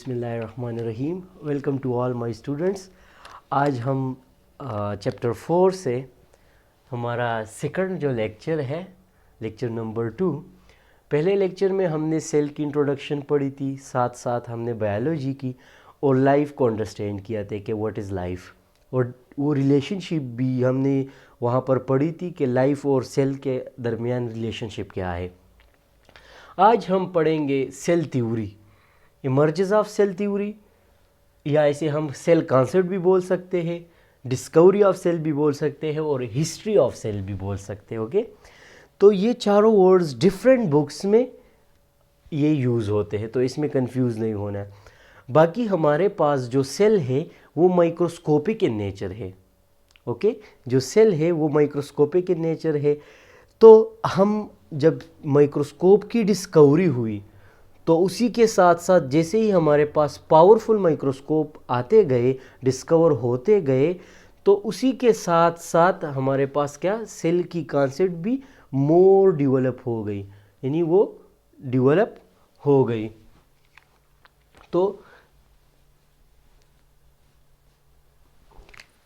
बिस्मिल्लाहिर्रहमानिर्रहीम। Welcome to all my students. आज हम चैप्टर 4 से हमारा सेकंड जो लेक्चर है, लेक्चर नंबर 2। पहले लेक्चर में हमने सेल की इंट्रोडक्शन पढ़ी थी, साथ साथ हमने बायोलॉजी की और लाइफ को अंडरस्टैंड किया था कि व्हाट इज़ लाइफ, और वो रिलेशनशिप भी हमने वहाँ पर पढ़ी थी कि लाइफ और सेल के दरमियान रिलेशनशिप क्या है। आज हम पढ़ेंगे cell theory, emerges of cell theory, या इसे हम सेल कॉन्सेप्ट भी बोल सकते हैं, डिस्कवरी ऑफ सेल भी बोल सकते हैं और हिस्ट्री ऑफ सेल भी बोल सकते हैं। ओके, तो ये चारों वर्ड्स डिफरेंट बुक्स में ये यूज़ होते हैं, तो इसमें कंफ्यूज नहीं होना है। बाकी हमारे पास जो सेल है वो माइक्रोस्कोपिक इन नेचर है। ओके, जो सेल है वो माइक्रोस्कोपिक इन नेचर है। तो हम जब माइक्रोस्कोप की डिस्कवरी हुई तो उसी के साथ साथ जैसे ही हमारे पास पावरफुल माइक्रोस्कोप आते गए, डिस्कवर होते गए, तो उसी के साथ साथ हमारे पास क्या, सेल की कॉन्सेप्ट भी मोर डेवलप हो गई, यानी वो डेवलप हो गई। तो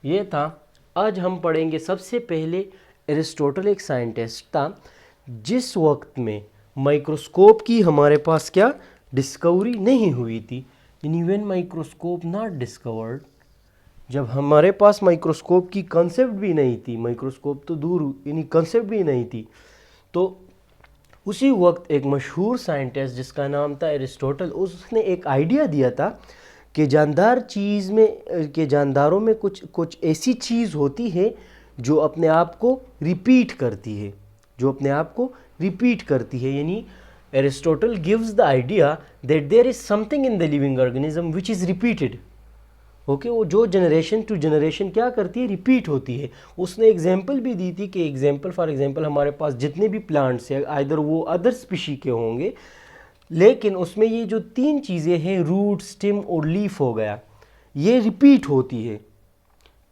ये था। आज हम पढ़ेंगे, सबसे पहले एरिस्टोटल एक साइंटिस्ट था जिस वक्त में माइक्रोस्कोप की हमारे पास क्या डिस्कवरी नहीं हुई थी, यानी व्हेन माइक्रोस्कोप नॉट डिस्कवर्ड, जब हमारे पास माइक्रोस्कोप की कंसेप्ट भी नहीं थी, माइक्रोस्कोप तो दूर, यानी कंसेप्ट भी नहीं थी, तो उसी वक्त एक मशहूर साइंटिस्ट जिसका नाम था एरिस्टोटल, उसने एक आइडिया दिया था कि जानदार चीज़ में, के जानदारों में कुछ ऐसी चीज़ होती है जो अपने आप को रिपीट करती है, जो अपने आप को रिपीट करती है। यानी Aristotle gives the idea that there is something in the living organism which is repeated. Okay, वो जो जनरेशन टू जनरेशन क्या करती है, रिपीट होती है। उसने एग्जाम्पल भी दी थी कि एग्जाम्पल फॉर एग्जाम्पल हमारे पास जितने भी प्लांट्स हैं, आइदर वो अदर स्पीशी के होंगे, लेकिन उसमें ये जो 3 चीज़ें हैं, रूट, स्टेम और लीफ हो गया, ये रिपीट होती है।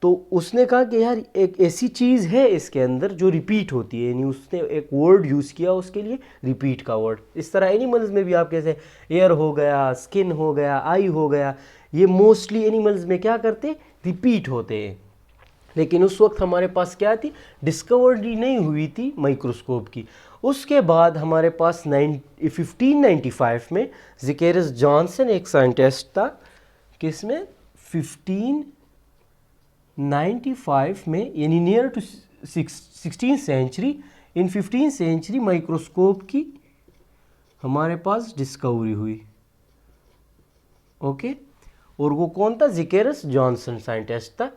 तो उसने कहा कि यार एक ऐसी चीज़ है इसके अंदर जो रिपीट होती है, यानी उसने एक वर्ड यूज़ किया उसके लिए, रिपीट का वर्ड। इस तरह एनिमल्स में भी आप कैसे, एयर हो गया, स्किन हो गया, आई हो गया, ये मोस्टली एनिमल्स में क्या करते, रिपीट होते हैं। लेकिन उस वक्त हमारे पास क्या थी, डिस्कवरी नहीं हुई थी माइक्रोस्कोप की। उसके बाद हमारे पास 1595 में ज़ेकेरस जॉनसन एक साइंटिस्ट था, किसमें 1595 में, यानी near to 16th century, in 15th century microscope की हमारे पास डिस्कवरी हुई। ओके, और वो कौन था, ज़ेकेरस जॉनसन साइंटिस्ट था।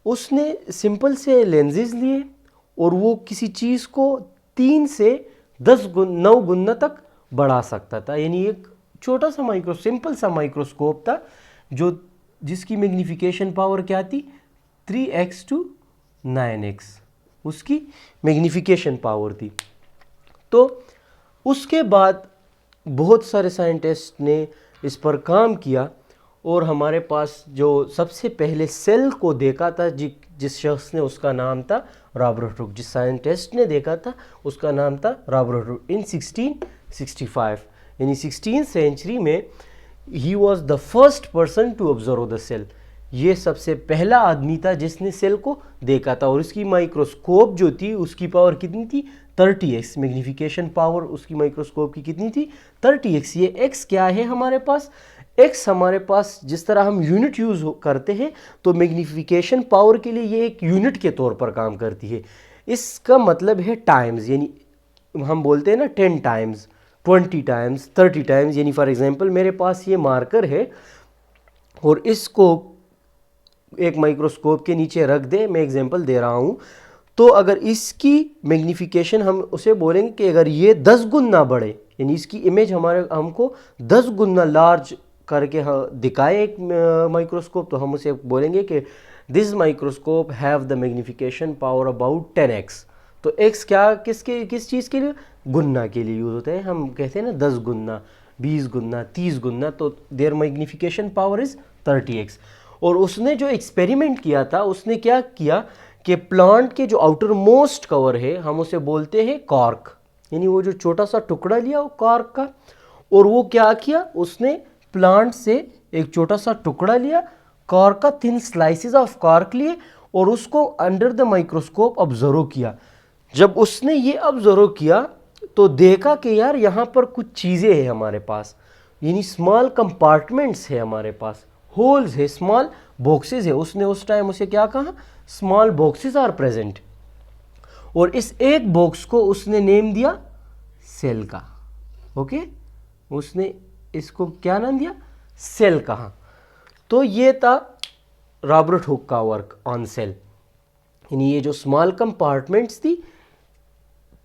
उसने सिंपल से लेंसेज लिए और वो किसी चीज़ को 3 से 9 गुना तक बढ़ा सकता था, यानी एक छोटा सा सिंपल सा माइक्रोस्कोप था जो जिसकी मैग्नीफिकेशन पावर क्या थी, 3x to 9x उसकी मैग्नीफिकेशन पावर थी। तो उसके बाद बहुत सारे साइंटिस्ट ने इस पर काम किया और हमारे पास जो सबसे पहले सेल को देखा था जिस शख्स ने, उसका नाम था रॉबर्ट हुक। जिस साइंटिस्ट ने देखा था उसका नाम था रॉबर्ट हुक, इन 1665, यानी 16th सेंचुरी में he was the first person to observe the cell. ये सबसे पहला आदमी था जिसने सेल को देखा था, और इसकी माइक्रोस्कोप जो थी उसकी पावर कितनी थी, 30x मैग्नीफिकेशन पावर उसकी माइक्रोस्कोप की कितनी थी, 30x। ये x क्या है हमारे पास, x हमारे पास जिस तरह हम यूनिट यूज़ करते हैं, तो मैग्नीफिकेशन पावर के लिए ये एक यूनिट के तौर पर काम करती है। इसका मतलब है टाइम्स, यानी हम बोलते हैं ना 10 टाइम्स, 20 टाइम्स, 30 टाइम्स। यानी फॉर एग्जांपल मेरे पास ये मार्कर है और इसको एक माइक्रोस्कोप के नीचे रख दे, मैं एग्जांपल दे रहा हूँ, तो अगर इसकी मैग्नीफिकेशन हम उसे बोलेंगे कि अगर ये 10 गुना बढ़े, यानी इसकी इमेज हमको 10 गुना लार्ज करके दिखाए एक माइक्रोस्कोप, तो हम उसे बोलेंगे कि this microscope have the magnification power about 10x। तो x क्या, किस चीज़ के लिए, गुना के लिए यूज़ होता है। हम कहते हैं ना 10 गुना, 20 गुना, 30 गुना, तो there magnification power is 30x। और उसने जो एक्सपेरिमेंट किया था, उसने क्या किया कि प्लांट के जो आउटर मोस्ट कवर है, हम उसे बोलते हैं कॉर्क, यानी वो जो छोटा सा टुकड़ा लिया वो कॉर्क का, और वो क्या किया, उसने प्लांट से एक छोटा सा टुकड़ा लिया, कॉर्क का थिन स्लाइसेस ऑफ कॉर्क लिए और उसको अंडर द माइक्रोस्कोप ऑब्जर्व किया। जब उसने ये ऑब्जर्व किया तो देखा कि यार यहाँ पर कुछ चीज़ें हैं हमारे पास, यानी स्मॉल कंपार्टमेंट्स है हमारे पास, होल्स है, स्मॉल बॉक्सेस है। उसने उस टाइम उसे क्या कहा, स्मॉल बॉक्सेस आर प्रेजेंट। और इस एक बॉक्स को उसने नेम दिया सेल का। ओके, उसने इसको क्या नाम दिया, सेल कहा। तो ये था रॉबर्ट हुक का वर्क ऑन सेल, यानी ये जो स्मॉल कंपार्टमेंट्स थी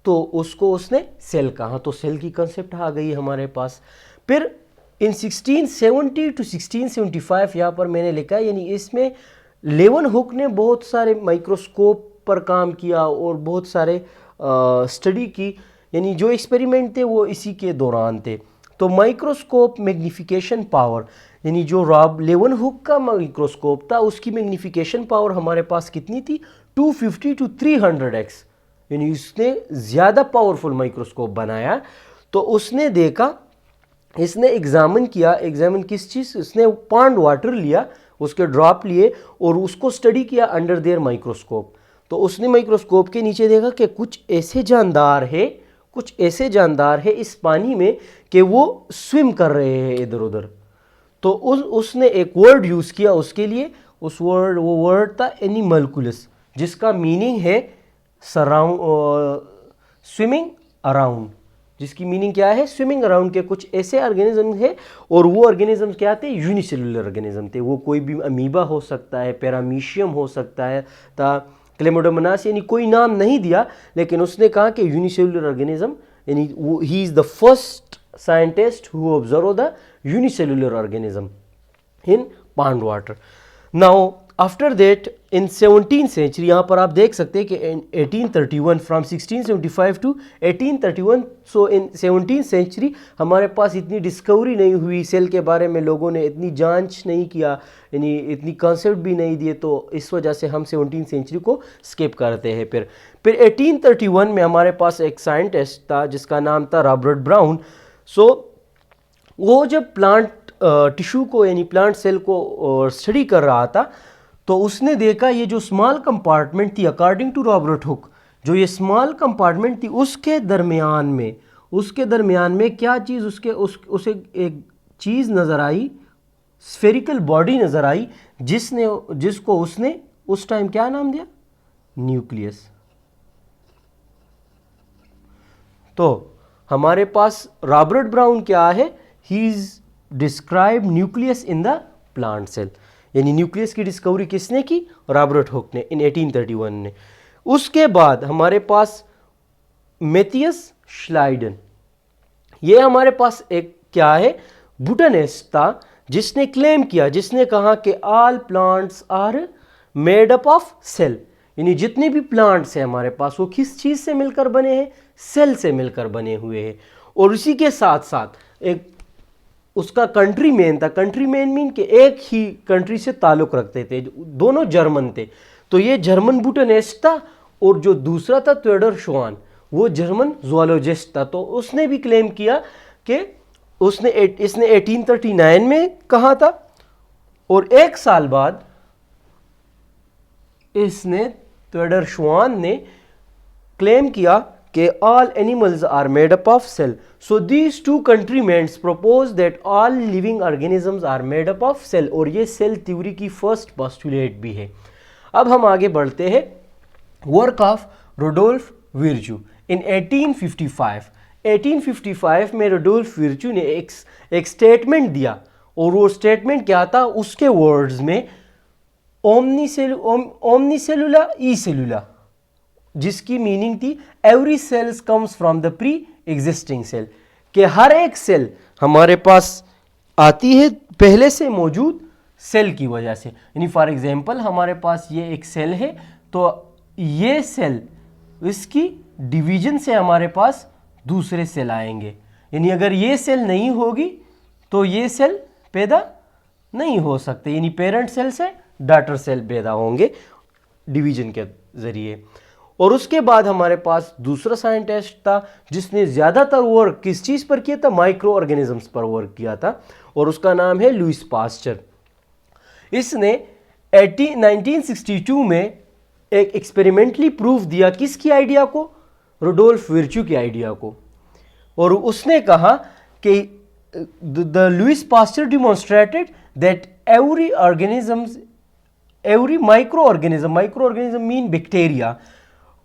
तो उसको उसने सेल कहा। तो सेल की कंसेप्ट आ गई हमारे पास। फिर इन 1670 टू 1675 यहाँ पर मैंने लिखा है, यानी इसमें लेवन हुक ने बहुत सारे माइक्रोस्कोप पर काम किया और बहुत सारे स्टडी की, यानी जो एक्सपेरिमेंट थे वो इसी के दौरान थे। तो माइक्रोस्कोप मैग्निफिकेशन पावर, यानी जो लेवन हुक का माइक्रोस्कोप था उसकी मैग्निफिकेशन पावर हमारे पास कितनी थी, 250 टू 300x, यानी उसने ज़्यादा पावरफुल माइक्रोस्कोप बनाया। तो उसने देखा, इसने एग्जामिन किया, एग्जामिन किस चीज़, उसने पॉन्ड वाटर लिया, उसके ड्रॉप लिए और उसको स्टडी किया अंडर देयर माइक्रोस्कोप। तो उसने माइक्रोस्कोप के नीचे देखा कि कुछ ऐसे जानदार है, कुछ ऐसे जानदार है इस पानी में कि वो स्विम कर रहे हैं इधर उधर। तो उसने एक वर्ड यूज़ किया उसके लिए, वो वर्ड था एनिमल्कुलस, जिसका मीनिंग है स्विमिंग अराउंड, जिसकी मीनिंग क्या है, स्विमिंग अराउंड के कुछ ऐसे ऑर्गेनिज्म है। और वो ऑर्गेनिज्म क्या थे, यूनिसेलुलर ऑर्गेनिज्म थे। वो कोई भी अमीबा हो सकता है, पैरामीशियम हो सकता है, क्लेमोडोमोनास, यानी कोई नाम नहीं दिया, लेकिन उसने कहा कि यूनिसेलुलर ऑर्गेनिज्म, यानी he is the first scientist who observe the unicellular organism in pond water. Now after that in 17th century, यहाँ पर आप देख सकते हैं कि 1831 from 1675 to 1831, so in 17th century हमारे पास इतनी डिस्कवरी नहीं हुई सेल के बारे में, लोगों ने इतनी जांच नहीं किया, यानी इतनी कॉन्सेप्ट भी नहीं दिए। तो इस वजह से हम 17th सेंचुरी को स्किप करते हैं। फिर 1831 में हमारे पास एक साइंटिस्ट था जिसका नाम था रॉबर्ट ब्राउन। सो वो जब प्लांट टिश्यू को, यानी प्लांट सेल को स्टडी कर रहा था, तो उसने देखा ये जो स्मॉल कंपार्टमेंट थी, अकॉर्डिंग टू रॉबर्ट हुक, जो ये स्मॉल कंपार्टमेंट थी उसके दरमियान में क्या चीज़, उसे एक चीज़ नज़र आई, स्फेरिकल बॉडी नज़र आई, जिसको उसने उस टाइम क्या नाम दिया, न्यूक्लियस। तो हमारे पास रॉबर्ट ब्राउन क्या है, he is describe nucleus in the plant cell, यानी न्यूक्लियस की डिस्कवरी किसने की, रॉबर्ट हुक ने, इन 1831 ने। उसके बाद हमारे पास मैथियस श्लाइडन, ये हमारे पास एक क्या है, बोटनिस्ट था, जिसने क्लेम किया, जिसने कहा कि all plants are made up of cell, यानी जितने भी प्लांट्स हैं हमारे पास वो किस चीज़ से मिलकर बने हैं, सेल से मिलकर बने हुए हैं। और इसी के साथ साथ एक उसका कंट्री मैन था, कंट्री मैन मीन कि एक ही कंट्री से ताल्लुक़ रखते थे, दोनों जर्मन थे। तो ये जर्मन बोटनिस्ट था, और जो दूसरा था थियोडोर श्वान, वो जर्मन ज़ूलॉजिस्ट था। तो उसने भी क्लेम किया कि इसने 1839 में कहा था, और एक साल बाद इसने थियोडोर श्वान ने क्लेम किया कि all animals are made up of cell. So these two countrymen propose that all living organisms are made up of cell, और ये सेल थ्योरी की फर्स्ट पोस्टुलेट भी है। अब हम आगे बढ़ते हैं, वर्क ऑफ रुडोल्फ विर्चू इन 1855 में रुडोल्फ विर्चू ने एक स्टेटमेंट दिया, और वो स्टेटमेंट क्या था, उसके वर्ड्स में ओमनीसेलुला ई सेलुला, जिसकी मीनिंग थी every cells comes from the pre existing cell, कि हर एक सेल हमारे पास आती है पहले से मौजूद सेल की वजह से। यानी फॉर एग्जांपल हमारे पास ये एक सेल है, तो ये सेल, इसकी डिवीजन से हमारे पास दूसरे सेल आएंगे, यानी अगर ये सेल नहीं होगी तो ये सेल पैदा नहीं हो सकते, यानी पेरेंट सेल से डॉटर सेल पैदा होंगे डिवीजन के ज़रिए। और उसके बाद हमारे पास दूसरा साइंटिस्ट था जिसने ज़्यादातर वर्क किस चीज़ पर किया था, माइक्रो ऑर्गेनिजम्स पर वर्क किया था, और उसका नाम है लुईस पास्चर। इसने 1962 में एक एक्सपेरिमेंटली प्रूफ दिया किसकी आइडिया को, रुडोल्फ विर्च्यू की आइडिया को। और उसने कहा कि the Lewis pasture demonstrated that every microorganism mean bacteria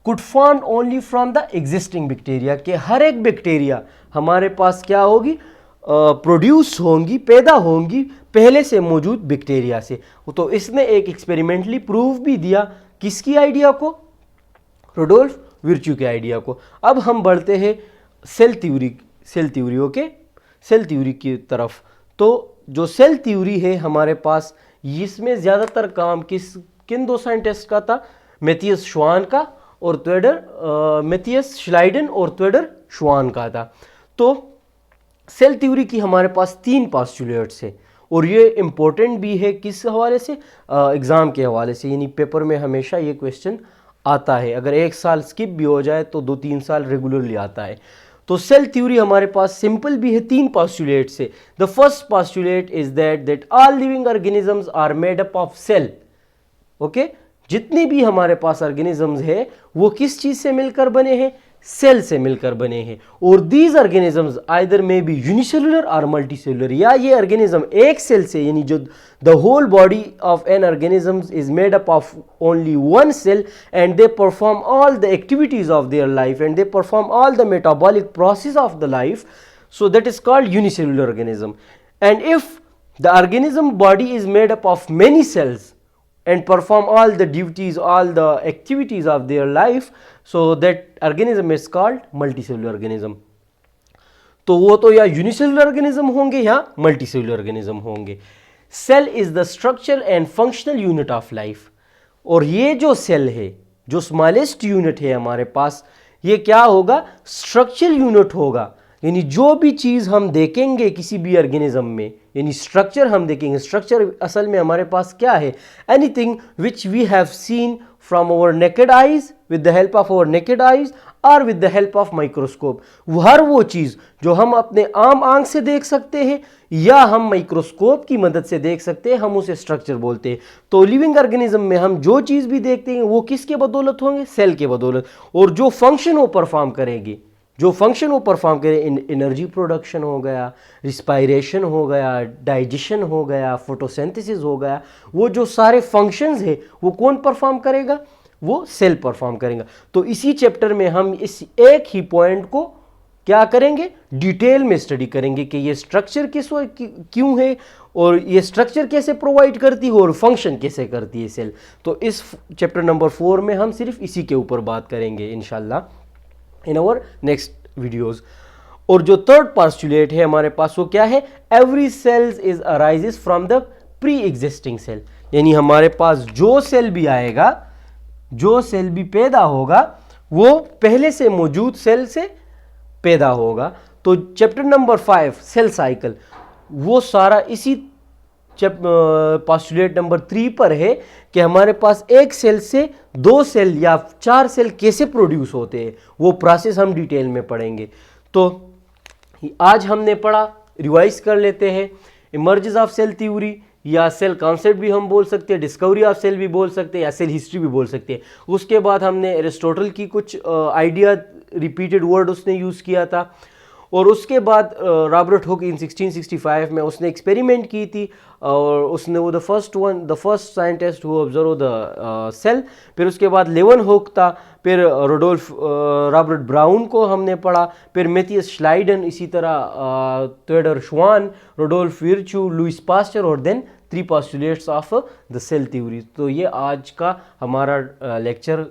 could form only from the existing bacteria, कि हर एक बैक्टीरिया हमारे पास क्या होगी, प्रोड्यूस होंगी, पैदा होंगी पहले से मौजूद बैक्टीरिया से। तो इसने एक एक्सपेरिमेंटली प्रूफ भी दिया किसकी आइडिया को, रुडोल्फ विर्च्यू के आइडिया को। अब हम बढ़ते हैं cell theory okay, cell theory की तरफ। तो जो सेल थ्योरी है हमारे पास, इसमें ज़्यादातर काम किन दो साइंटिस्ट का था, मैथियस श्वान का और ट्वेडर, मैथियस श्लाइडन और ट्वेडर श्वान का था। तो सेल थ्योरी की हमारे पास 3 पोस्टुलेट्स है, और ये इंपॉर्टेंट भी है किस हवाले से, एग्ज़ाम के हवाले से, यानी पेपर में हमेशा ये क्वेश्चन आता है। अगर एक साल स्किप भी हो जाए तो 2-3 साल रेगुलरली आता है। तो सेल थ्योरी हमारे पास सिंपल भी है, 3 पोस्टुलेट से। The first postulate is that all living organisms are made up of cell. Okay, जितने भी हमारे पास ऑर्गेनिजम्स है वो किस चीज से मिलकर बने हैं, सेल से मिलकर बने हैं। और these organisms either may be unicellular और मल्टीसेलुलर, या ये ऑर्गेनिज्म एक सेल से, यानी जो the whole body of an organisms is made up of only one cell and they perform all the activities of their life and they perform all the metabolic process of the life, so that is called unicellular organism. And if the organism body is made up of many cells and perform all the duties, all the activities of their life, so that organism is called multicellular organism. तो वो तो या unicellular organism होंगे या multicellular organism होंगे। Cell is the structure and functional unit of life. और ये जो सेल है, जो स्मॉलेस्ट यूनिट है हमारे पास, ये क्या होगा, स्ट्रक्चरल यूनिट होगा। यानी जो भी चीज़ हम देखेंगे किसी भी ऑर्गेनिज्म में, यानी स्ट्रक्चर हम देखेंगे, स्ट्रक्चर असल में हमारे पास क्या है, anything which we have seen from our naked eyes, with the help of our naked eyes और with the help of microscope. हर वो चीज़ जो हम अपने आम आंख से देख सकते हैं या हम माइक्रोस्कोप की मदद से देख सकते हैं, हम उसे स्ट्रक्चर बोलते हैं। तो लिविंग ऑर्गेनिज्म में हम जो चीज़ भी देखते हैं वो किसके बदौलत होंगे, सेल के बदौलत। और जो फंक्शन वो परफॉर्म करेंगे, जो फंक्शन वो परफॉर्म करें, एनर्जी प्रोडक्शन हो गया, रिस्पायरेशन हो गया, डाइजेशन हो गया, फोटोसिंथेसिस हो गया, वो जो सारे फंक्शंस है वो कौन परफॉर्म करेगा, वो सेल परफॉर्म करेगा। तो इसी चैप्टर में हम इस एक ही पॉइंट को क्या करेंगे, डिटेल में स्टडी करेंगे कि ये स्ट्रक्चर क्यों है और ये स्ट्रक्चर कैसे प्रोवाइड करती है और फंक्शन कैसे करती है सेल। तो इस चैप्टर नंबर 4 में हम सिर्फ इसी के ऊपर बात करेंगे इंशाल्लाह इन आवर नेक्स्ट वीडियोस। और जो थर्ड पोस्टुलेट है हमारे पास वो क्या है, every cells is arises from the pre existing cell. यानी हमारे पास जो सेल भी आएगा, जो सेल भी पैदा होगा, वो पहले से मौजूद सेल से पैदा होगा। तो चैप्टर नंबर 5 सेल साइकिल, वो सारा इसी पोस्टुलेट नंबर 3 पर है कि हमारे पास एक सेल से 2 सेल या 4 सेल कैसे प्रोड्यूस होते हैं, वो प्रोसेस हम डिटेल में पढ़ेंगे। तो आज हमने पढ़ा, रिवाइज कर लेते हैं, इमर्जेंस ऑफ सेल थ्योरी या सेल कॉन्सेप्ट भी हम बोल सकते हैं, डिस्कवरी ऑफ सेल भी बोल सकते हैं या सेल हिस्ट्री भी बोल सकते हैं। उसके बाद हमने एरिस्टोटल की कुछ आइडिया, रिपीटेड वर्ड उसने यूज़ किया था। और उसके बाद रॉबर्ट हुक इन 1665 में उसने एक्सपेरिमेंट की थी और उसने वो the first scientist who observe the cell. फिर उसके बाद लेवन हुक था, फिर रॉबर्ट ब्राउन को हमने पढ़ा, फिर मैथियस श्लाइडन, इसी तरह Theodor Schwann, Rudolf Virchow, Louis Pasteur और then 3 postulates of the cell theory. तो ये आज का हमारा लेक्चर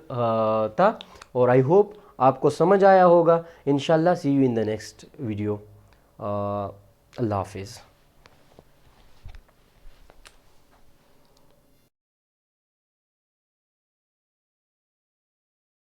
था और आई होप आपको समझ आया होगा। इंशाल्लाह see you in the next video. अल्लाह हाफिज़।